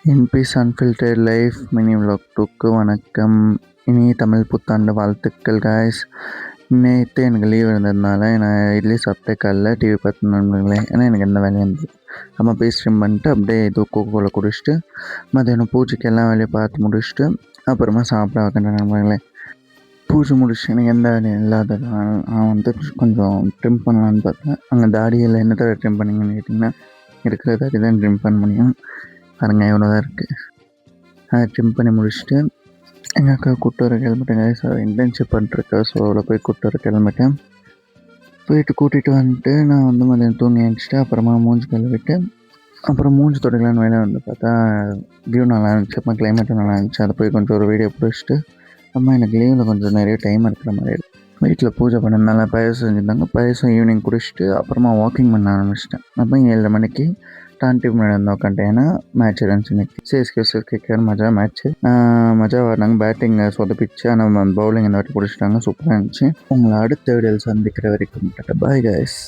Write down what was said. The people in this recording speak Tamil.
என்பீஸ் அன்ஃபில்டர்ட் லைஃப் மினி vlog 2க்கு வணக்கம். இனிய தமிழ் புத்தாண்டு வாழ்த்துக்கள் காய்ஸ். நேற்று எனக்கு லீவ் இருந்ததுனால நான் இட்லி சாப்பிட்டேன் காலைல டிவி பார்த்து நண்பர்களே. ஏன்னா எனக்கு எந்த வேலையும் இருந்தது. அம்மா போய் ஸ்ட்ரீம் பண்ணிட்டு அப்படியே இது கோகோவில் குடிச்சிட்டு மத்தியானம் பூஜைக்கு எல்லா வேலையும் பார்த்து முடிச்சுட்டு அப்புறமா சாப்பிட வைக்கின்ற நண்பர்களே. பூஜை முடிச்சுட்டு எனக்கு எந்த வேலையும் இல்லாததுனால நான் வந்து கொஞ்சம் ட்ரிம் பண்ணலான்னு பார்த்தேன். அங்கே தாடியில் என்ன தடவை ட்ரிம் பண்ணிங்கன்னு கேட்டிங்கன்னா இருக்கிற தாடி தான் ட்ரிம் பண்ண முடியும். பாருங்க எவ்வளோ தான் இருக்குது. அதை ட்ரிம் பண்ணி முடிச்சுட்டு எங்கள் அக்கா கூப்பிட்டு வர கிளம்பிட்டேங்க. ஸோ இன்டர்ன்ஷிப் பண்ணிட்டுருக்கா. ஸோ அவளை போய் கூப்பிட்டு வர கிளம்பிட்டேன். போயிட்டு கூட்டிகிட்டு வந்துட்டு நான் வந்து மதியம் தூங்கி எழுந்துச்சிட்டு அப்புறமா மூஞ்சி கழுவிட்டு அப்புறம் மூஞ்சி தொடக்கலான்னு வேலை வந்து பார்த்தா வியூ நல்லா இருந்துச்சு. அப்புறம் கிளைமேட்டும் நல்லா இருந்துச்சு. அதை போய் கொஞ்சம் ஒரு வீடியோ பிடிச்சிட்டு அம்மா எனக்கு லீவில் கொஞ்சம் நிறைய டைம் இருக்கிற மாதிரி இருக்குது. வீட்டில் பூஜை பண்ணதுனால பாயசம் செஞ்சுருந்தாங்க. பாயசம் ஈவினிங் குடிச்சிட்டு அப்புறமா வாக்கிங் பண்ண ஆரம்பிச்சிட்டேன். அப்போ 7 மணிக்கு டான் டீம் முன்னாடி வந்து உட்காந்துட்டேன். ஏன்னா மேட்ச் இருந்துச்சு இன்னைக்கு. சிஎஸ்கே மஜா மேட்ச்சு. மஜா ஆடினாங்க. பேட்டிங் சொதப்பிச்சு. ஆனால் பவுலிங் இந்த வாட்டி பிடிச்சிட்டாங்க. சூப்பராக இருந்துச்சு. உங்களை அடுத்த வீடியோவில் சந்திக்கிற வரைக்கும் பாய் கைஸ்.